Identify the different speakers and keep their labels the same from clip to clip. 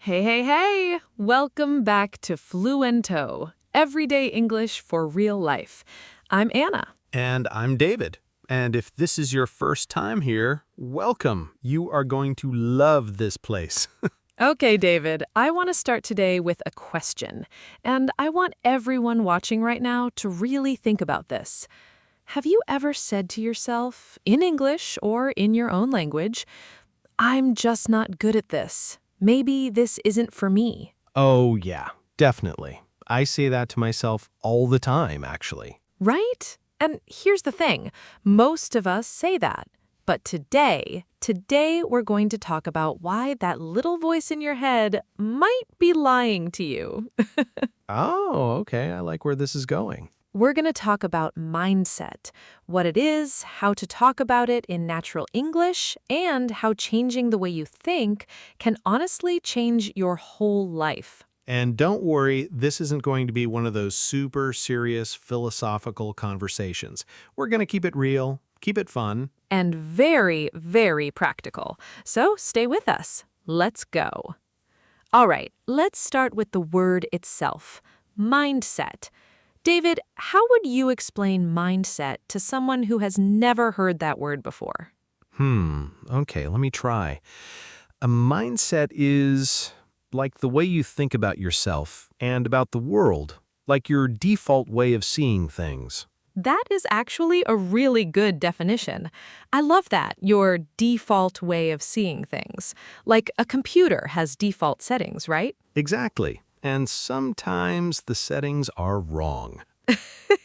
Speaker 1: Hey, hey, hey! Welcome back to Fluento, everyday English for real life. I'm Anna.
Speaker 2: And I'm David. And if this is your first time here, welcome. You are going to love this place.
Speaker 1: Okay, David, I want to start today with a question. And I want everyone watching right now to really think about this. Have you ever said to yourself, in English or in your own language, I'm just not good at this. Maybe this isn't for me.
Speaker 2: Oh, yeah, definitely. I say that to myself all the time, actually.
Speaker 1: Right? And here's the thing. Most of us say that. But today we're going to talk about why that little voice in your head might be lying to you.
Speaker 2: Oh, okay. I like where this is going.
Speaker 1: We're going to talk about mindset, what it is, how to talk about it in natural English, and how changing the way you think can honestly change your whole life.
Speaker 2: And don't worry, this isn't going to be one of those super serious philosophical conversations. We're going to keep it real, keep it fun.
Speaker 1: And very, very practical. So stay with us. Let's go. All right, let's start with the word itself, mindset. David, how would you explain mindset to someone who has never heard that word before?
Speaker 2: Okay, let me try. A mindset is like the way you think about yourself and about the world, like your default way of seeing things.
Speaker 1: That is actually a really good definition. I love that, your default way of seeing things. Like a computer has default settings, right?
Speaker 2: Exactly. And sometimes the settings are wrong.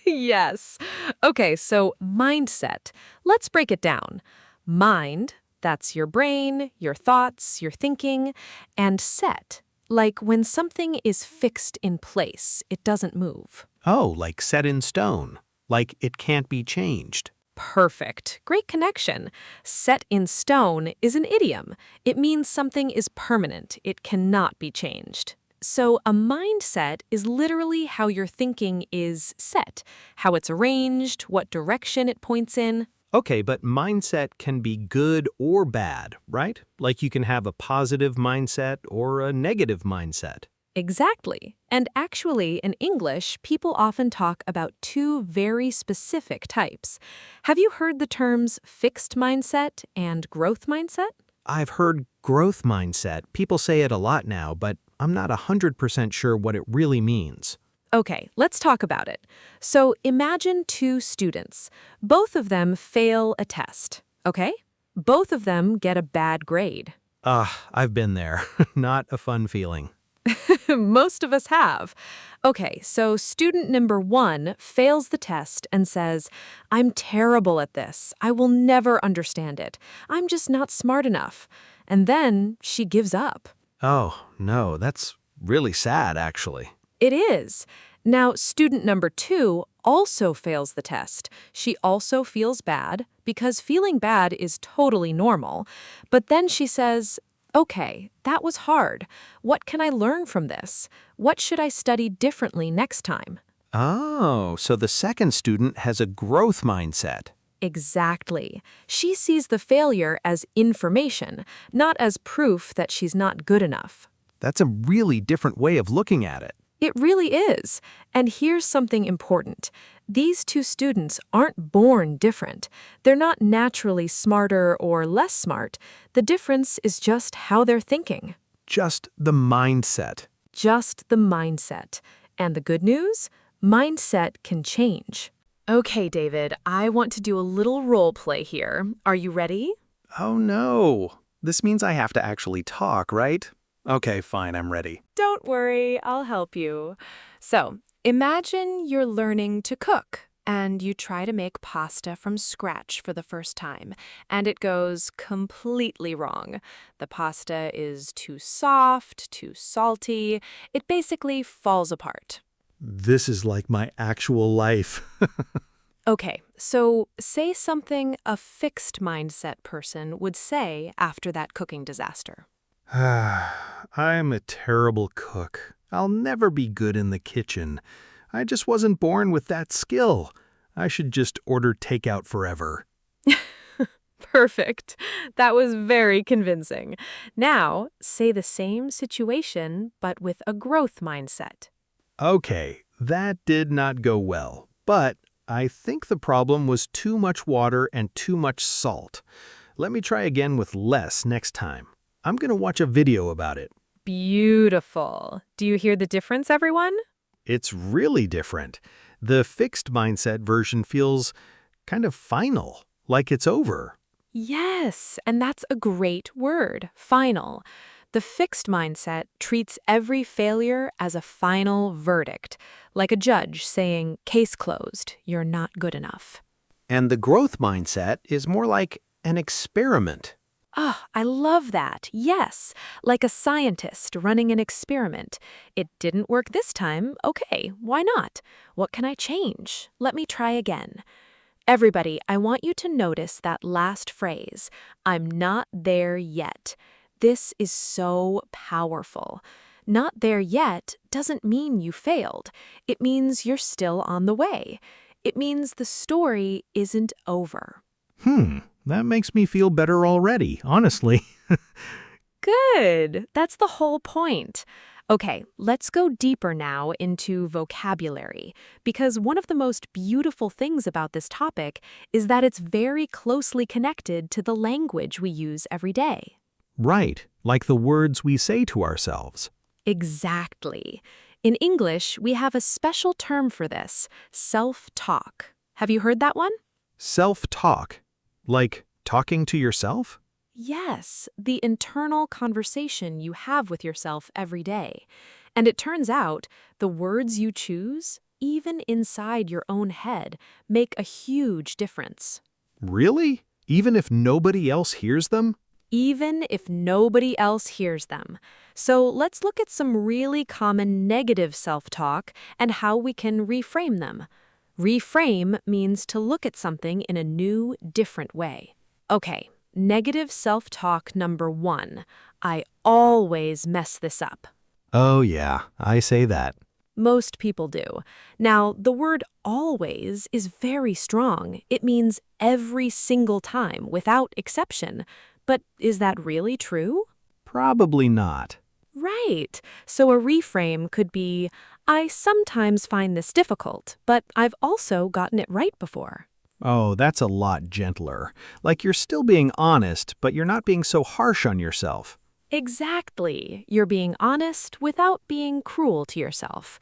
Speaker 1: Yes. Okay, so mindset. Let's break it down. Mind, that's your brain, your thoughts, your thinking, and set, like when something is fixed in place, it doesn't move.
Speaker 2: Oh, like set in stone. Like it can't be changed.
Speaker 1: Perfect. Great connection. Set in stone is an idiom. It means something is permanent. It cannot be changed. So a mindset is literally how your thinking is set, how it's arranged, what direction it points in.
Speaker 2: Okay, but mindset can be good or bad, right? Like you can have a positive mindset or a negative mindset.
Speaker 1: Exactly. And actually, in English, people often talk about two very specific types. Have you heard the terms fixed mindset and growth mindset?
Speaker 2: I've heard growth mindset. People say it a lot now, but I'm not 100% sure what it really means.
Speaker 1: Okay, let's talk about it. So imagine two students. Both of them fail a test, okay? Both of them get a bad grade.
Speaker 2: I've been there. Not a fun feeling.
Speaker 1: Most of us have. Okay, so student number one fails the test and says, I'm terrible at this. I will never understand it. I'm just not smart enough. And then she gives up.
Speaker 2: Oh, no, that's really sad, actually.
Speaker 1: It is. Now, student number two also fails the test. She also feels bad because feeling bad is totally normal. But then she says, okay, that was hard. What can I learn from this? What should I study differently next time?
Speaker 2: Oh, so the second student has a growth mindset.
Speaker 1: Exactly. She sees the failure as information, not as proof that she's not good enough.
Speaker 2: That's a really different way of looking at it.
Speaker 1: It really is. And here's something important. These two students aren't born different. They're not naturally smarter or less smart. The difference is just how they're thinking.
Speaker 2: Just the mindset.
Speaker 1: Just the mindset. And the good news? Mindset can change. Okay, David, I want to do a little role play here. Are you ready?
Speaker 2: Oh no. This means I have to actually talk, right? Okay, fine, I'm ready.
Speaker 1: Don't worry, I'll help you. So, imagine you're learning to cook, and you try to make pasta from scratch for the first time, and it goes completely wrong. The pasta is too soft, too salty. It basically falls apart.
Speaker 2: This is like my actual life.
Speaker 1: Okay, so say something a fixed mindset person would say after that cooking disaster.
Speaker 2: I'm a terrible cook. I'll never be good in the kitchen. I just wasn't born with that skill. I should just order takeout forever.
Speaker 1: Perfect. That was very convincing. Now, say the same situation, but with a growth mindset.
Speaker 2: Okay, that did not go well, but I think the problem was too much water and too much salt. Let me try again with less next time. I'm going to watch a video about it.
Speaker 1: Beautiful. Do you hear the difference, everyone?
Speaker 2: It's really different. The fixed mindset version feels kind of final, like it's over.
Speaker 1: Yes, and that's a great word, final. The fixed mindset treats every failure as a final verdict, like a judge saying, case closed, you're not good enough.
Speaker 2: And the growth mindset is more like an experiment.
Speaker 1: Ah, I love that. Yes, like a scientist running an experiment. It didn't work this time. Okay, why not? What can I change? Let me try again. Everybody, I want you to notice that last phrase, I'm not there yet. This is so powerful. Not there yet doesn't mean you failed. It means you're still on the way. It means the story isn't over.
Speaker 2: That makes me feel better already, honestly.
Speaker 1: Good. That's the whole point. Okay, let's go deeper now into vocabulary, because one of the most beautiful things about this topic is that it's very closely connected to the language we use every day.
Speaker 2: Right, like the words we say to ourselves.
Speaker 1: Exactly. In English, we have a special term for this, self-talk. Have you heard that one?
Speaker 2: Self-talk. Like talking to yourself?
Speaker 1: Yes, the internal conversation you have with yourself every day. And it turns out the words you choose, even inside your own head, make a huge difference.
Speaker 2: Really? Even if nobody else hears them?
Speaker 1: Even if nobody else hears them. So let's look at some really common negative self-talk and how we can reframe them. Reframe means to look at something in a new, different way. Okay. Negative self-talk number 1. I always mess this up.
Speaker 2: Oh yeah, I say that.
Speaker 1: Most people do. Now, the word always is very strong. It means every single time, without exception. But is that really true?
Speaker 2: Probably not.
Speaker 1: Right. So a reframe could be, I sometimes find this difficult, but I've also gotten it right before.
Speaker 2: Oh, that's a lot gentler. Like you're still being honest, but you're not being so harsh on yourself.
Speaker 1: Exactly. You're being honest without being cruel to yourself.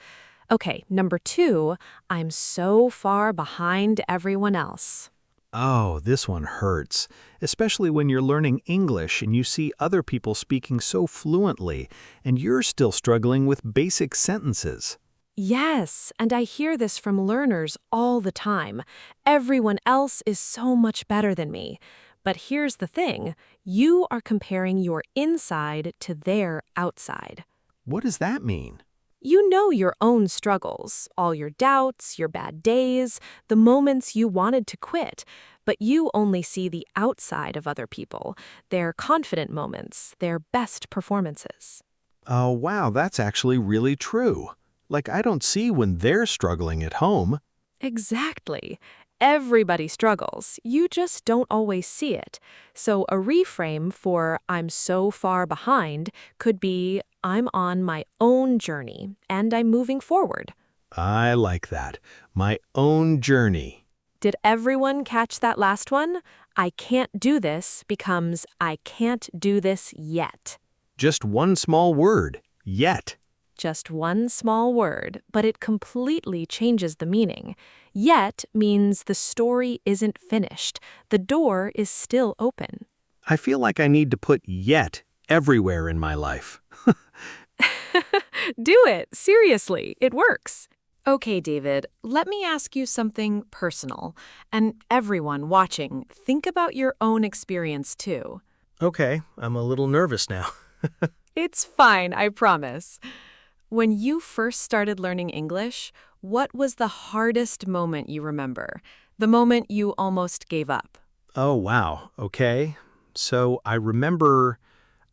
Speaker 1: Okay, number 2, I'm so far behind everyone else.
Speaker 2: Oh, this one hurts, especially when you're learning English and you see other people speaking so fluently, and you're still struggling with basic sentences.
Speaker 1: Yes, and I hear this from learners all the time. Everyone else is so much better than me. But here's the thing, you are comparing your inside to their outside.
Speaker 2: What does that mean?
Speaker 1: You know your own struggles, all your doubts, your bad days, the moments you wanted to quit, but you only see the outside of other people, their confident moments, their best performances.
Speaker 2: Oh, wow, that's actually really true. Like I don't see when they're struggling at home.
Speaker 1: Exactly. Everybody struggles. You just don't always see it. So a reframe for I'm so far behind could be I'm on my own journey and I'm moving forward.
Speaker 2: I like that. My own journey.
Speaker 1: Did everyone catch that last one? I can't do this becomes I can't do this yet.
Speaker 2: Just one small word. Yet.
Speaker 1: Just one small word, but it completely changes the meaning. Yet means the story isn't finished. The door is still open.
Speaker 2: I feel like I need to put yet everywhere in my life.
Speaker 1: Do it. Seriously, it works. Okay, David, let me ask you something personal. And everyone watching, think about your own experience too.
Speaker 2: Okay, I'm a little nervous now.
Speaker 1: It's fine, I promise. When you first started learning English, what was the hardest moment you remember? The moment you almost gave up?
Speaker 2: Oh, wow. Okay. So I remember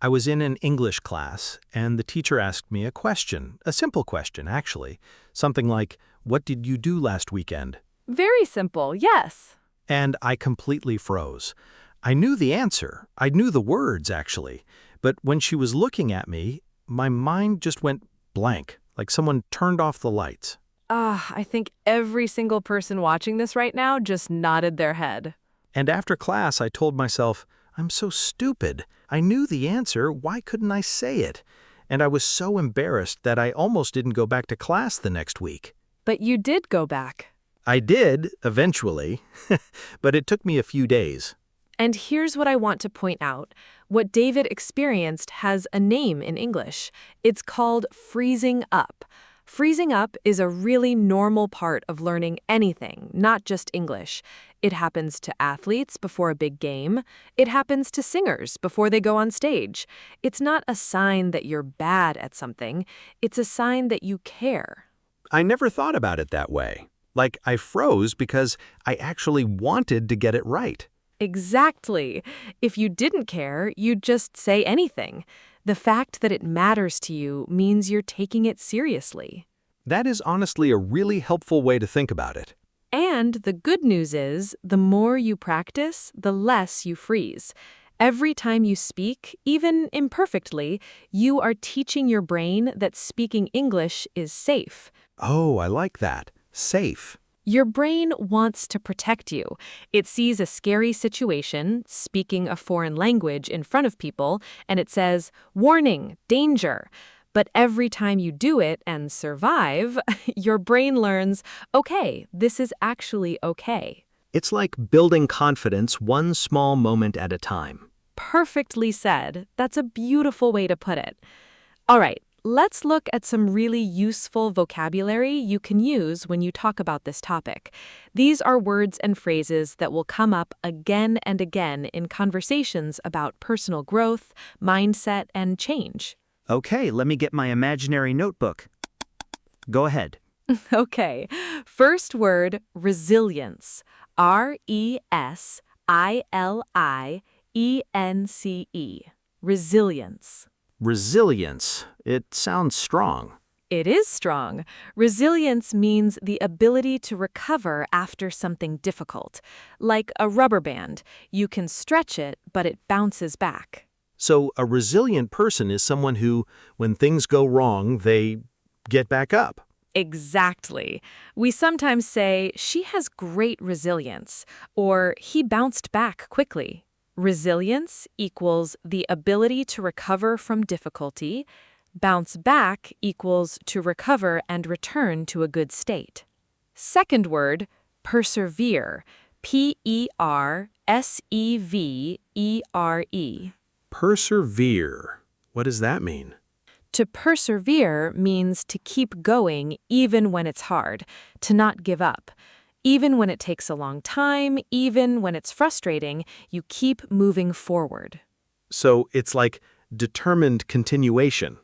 Speaker 2: I was in an English class, and the teacher asked me a question, a simple question, actually. Something like, what did you do last weekend?
Speaker 1: Very simple, yes.
Speaker 2: And I completely froze. I knew the answer. I knew the words, actually. But when she was looking at me, my mind just went blank, like someone turned off the lights.
Speaker 1: I think every single person watching this right now just nodded their head.
Speaker 2: And after class, I told myself, I'm so stupid. I knew the answer. Why couldn't I say it? And I was so embarrassed that I almost didn't go back to class the next week.
Speaker 1: But you did go back.
Speaker 2: I did, eventually, but it took me a few days.
Speaker 1: And here's what I want to point out. What David experienced has a name in English. It's called freezing up. Freezing up is a really normal part of learning anything, not just English. It happens to athletes before a big game. It happens to singers before they go on stage. It's not a sign that you're bad at something. It's a sign that you care.
Speaker 2: I never thought about it that way. Like I froze because I actually wanted to get it right.
Speaker 1: Exactly. If you didn't care, you'd just say anything. The fact that it matters to you means you're taking it seriously.
Speaker 2: That is honestly a really helpful way to think about it.
Speaker 1: And the good news is, the more you practice, the less you freeze. Every time you speak, even imperfectly, you are teaching your brain that speaking English is safe.
Speaker 2: Oh, I like that. Safe.
Speaker 1: Your brain wants to protect you. It sees a scary situation, speaking a foreign language in front of people, and it says, warning, danger. But every time you do it and survive, your brain learns, okay, this is actually okay.
Speaker 2: It's like building confidence one small moment at a time.
Speaker 1: Perfectly said. That's a beautiful way to put it. All right. Let's look at some really useful vocabulary you can use when you talk about this topic. These are words and phrases that will come up again and again in conversations about personal growth, mindset, and change.
Speaker 3: Okay, let me get my imaginary notebook. Go ahead.
Speaker 1: Okay. First word, resilience. R-E-S-I-L-I-E-N-C-E. Resilience.
Speaker 2: Resilience. It sounds strong.
Speaker 1: It is strong. Resilience means the ability to recover after something difficult. Like a rubber band, you can stretch it, but it bounces back.
Speaker 2: So a resilient person is someone who, when things go wrong, they get back up.
Speaker 1: Exactly. We sometimes say, she has great resilience, or he bounced back quickly. Resilience equals the ability to recover from difficulty. Bounce back equals to recover and return to a good state. Second word, persevere. P-E-R-S-E-V-E-R-E.
Speaker 2: Persevere. What does that mean?
Speaker 1: To persevere means to keep going even when it's hard, to not give up. Even when it takes a long time, even when it's frustrating, you keep moving forward.
Speaker 2: So it's like determined continuation.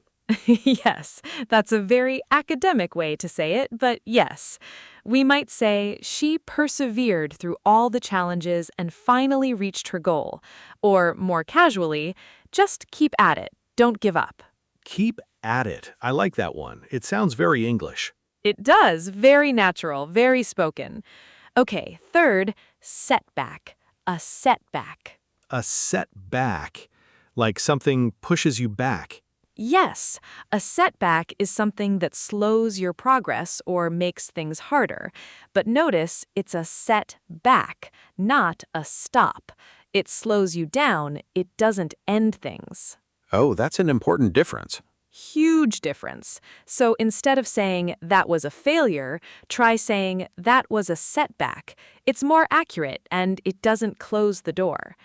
Speaker 1: Yes, that's a very academic way to say it, but yes. We might say, she persevered through all the challenges and finally reached her goal. Or, more casually, just keep at it. Don't give up.
Speaker 2: Keep at it. I like that one. It sounds very English.
Speaker 1: It does. Very natural, very spoken. Okay, third, setback. A setback.
Speaker 2: A setback. Like something pushes you back.
Speaker 1: Yes, a setback is something that slows your progress or makes things harder. But notice it's a setback, not a stop. It slows you down, it doesn't end things.
Speaker 2: Oh, that's an important difference.
Speaker 1: Huge difference. So instead of saying, that was a failure, try saying, that was a setback. It's more accurate and it doesn't close the door.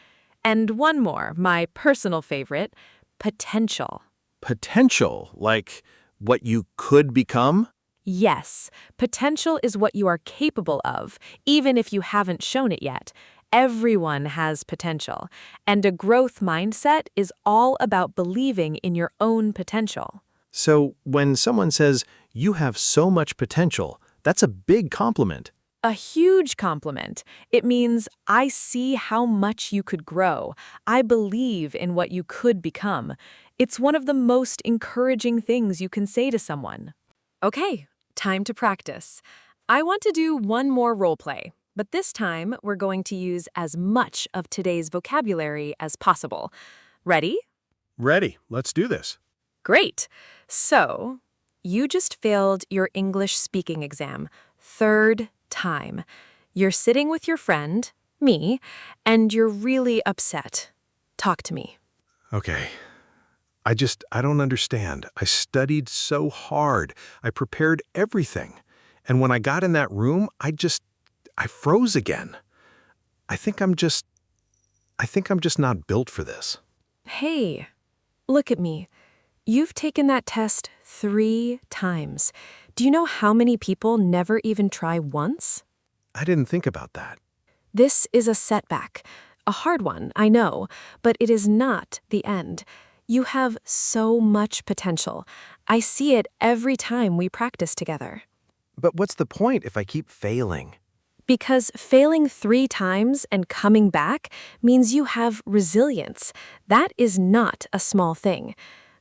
Speaker 1: And one more, my personal favorite, potential.
Speaker 2: Potential, like what you could become?
Speaker 1: Yes, potential is what you are capable of, even if you haven't shown it yet. Everyone has potential, and a growth mindset is all about believing in your own potential.
Speaker 2: So when someone says, you have so much potential, that's a big compliment.
Speaker 1: A huge compliment. It means, I see how much you could grow. I believe in what you could become. It's one of the most encouraging things you can say to someone. Okay, time to practice. I want to do one more role play. But this time, we're going to use as much of today's vocabulary as possible. Ready?
Speaker 2: Ready. Let's do this.
Speaker 1: Great. So, you just failed your English speaking exam, third time. You're sitting with your friend, me, and you're really upset. Talk to me.
Speaker 2: Okay. I don't understand. I studied so hard. I prepared everything. And when I got in that room, I froze again. I think I'm just not built for this.
Speaker 1: Hey, look at me. You've taken that test 3 times. Do you know how many people never even try once?
Speaker 2: I didn't think about that.
Speaker 1: This is a setback. A hard one, I know, but it is not the end. You have so much potential. I see it every time we practice together.
Speaker 2: But what's the point if I keep failing?
Speaker 1: Because failing 3 times and coming back means you have resilience. That is not a small thing.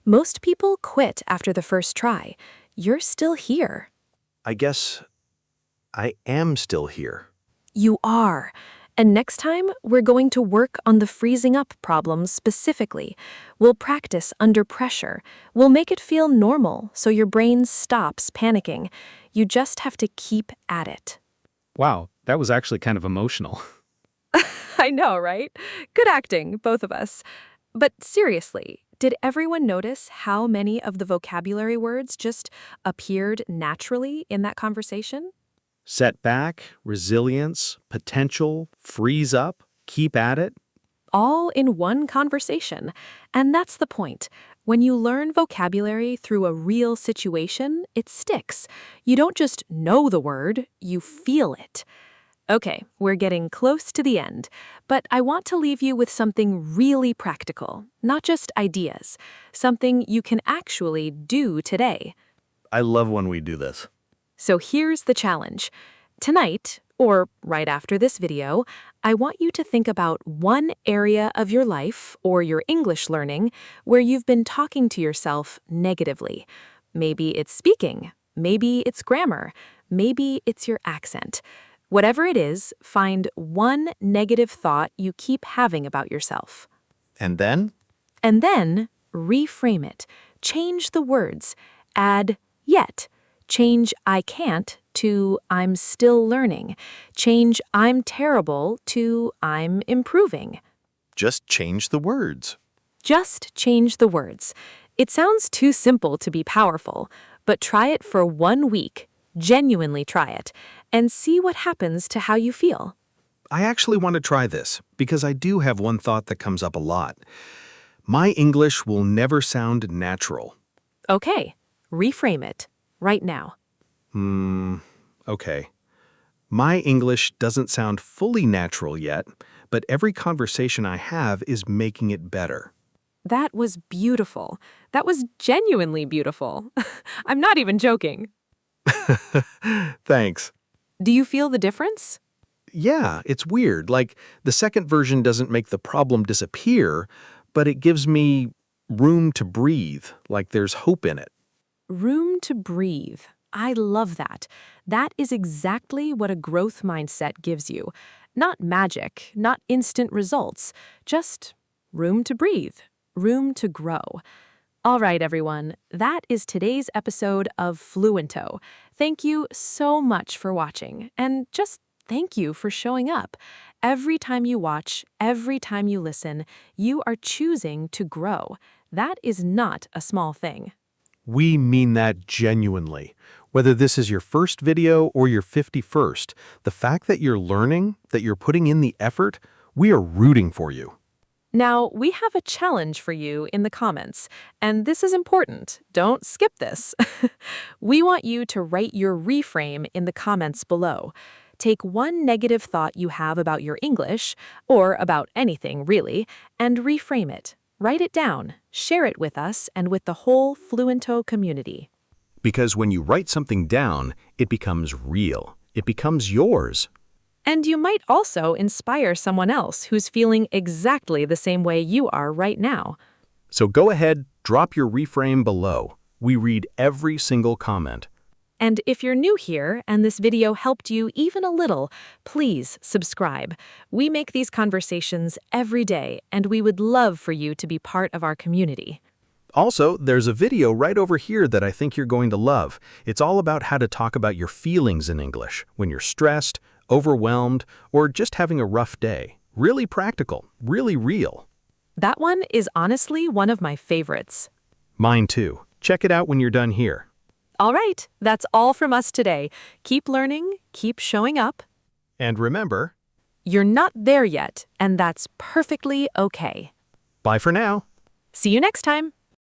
Speaker 1: Most people quit after the first try. You're still here.
Speaker 2: I guess I am still here.
Speaker 1: You are. And next time, we're going to work on the freezing up problems specifically. We'll practice under pressure. We'll make it feel normal so your brain stops panicking. You just have to keep at it.
Speaker 4: Wow, that was actually kind of emotional.
Speaker 1: I know, right? Good acting, both of us. But seriously, did everyone notice how many of the vocabulary words just appeared naturally in that conversation?
Speaker 4: Setback, resilience, potential, freeze up, keep at it.
Speaker 1: All in one conversation. And that's the point. When you learn vocabulary through a real situation, it sticks. You don't just know the word, you feel it. Okay, we're getting close to the end, but I want to leave you with something really practical, not just ideas, something you can actually do today.
Speaker 2: I love when we do this.
Speaker 1: So here's the challenge. Tonight, or right after this video, I want you to think about one area of your life or your English learning where you've been talking to yourself negatively. Maybe it's speaking, maybe it's grammar, maybe it's your accent. Whatever it is, find one negative thought you keep having about yourself.
Speaker 2: And then?
Speaker 1: And then reframe it. Change the words. Add yet. Change I can't to I'm still learning. Change I'm terrible to I'm improving.
Speaker 2: Just change the words.
Speaker 1: Just change the words. It sounds too simple to be powerful, but try it for 1 week. Genuinely try it, and see what happens to how you feel.
Speaker 2: I actually want to try this because I do have one thought that comes up a lot. My English will never sound natural.
Speaker 1: Okay, reframe it right now.
Speaker 2: Okay. My English doesn't sound fully natural yet, but every conversation I have is making it better.
Speaker 1: That was beautiful. That was genuinely beautiful. I'm not even joking.
Speaker 2: Thanks.
Speaker 1: Do you feel the difference?
Speaker 2: Yeah, it's weird. Like, the second version doesn't make the problem disappear, but it gives me room to breathe, like there's hope in it.
Speaker 1: Room to breathe. I love that. That is exactly what a growth mindset gives you. Not magic, not instant results, just room to breathe, room to grow. All right, everyone, that is today's episode of Fluento. Thank you so much for watching, and just thank you for showing up. Every time you watch, every time you listen, you are choosing to grow. That is not a small thing.
Speaker 2: We mean that genuinely. Whether this is your first video or your 51st, the fact that you're learning, that you're putting in the effort, we are rooting for you.
Speaker 1: Now, we have a challenge for you in the comments, and this is important. Don't skip this. We want you to write your reframe in the comments below. Take one negative thought you have about your English, or about anything really, and reframe it. Write it down, share it with us and with the whole Fluento community.
Speaker 2: Because when you write something down, it becomes real. It becomes yours.
Speaker 1: And you might also inspire someone else who's feeling exactly the same way you are right now.
Speaker 2: So go ahead, drop your reframe below. We read every single comment.
Speaker 1: And if you're new here and this video helped you even a little, please subscribe. We make these conversations every day, and we would love for you to be part of our community.
Speaker 2: Also, there's a video right over here that I think you're going to love. It's all about how to talk about your feelings in English when you're stressed, overwhelmed, or just having a rough day. Really practical, really real.
Speaker 1: That one is honestly one of my favorites.
Speaker 2: Mine too. Check it out when you're done here.
Speaker 1: All right, that's all from us today. Keep learning, keep showing up.
Speaker 2: And remember,
Speaker 1: You're not there yet, and that's perfectly okay.
Speaker 2: bye for now.
Speaker 1: See you next time.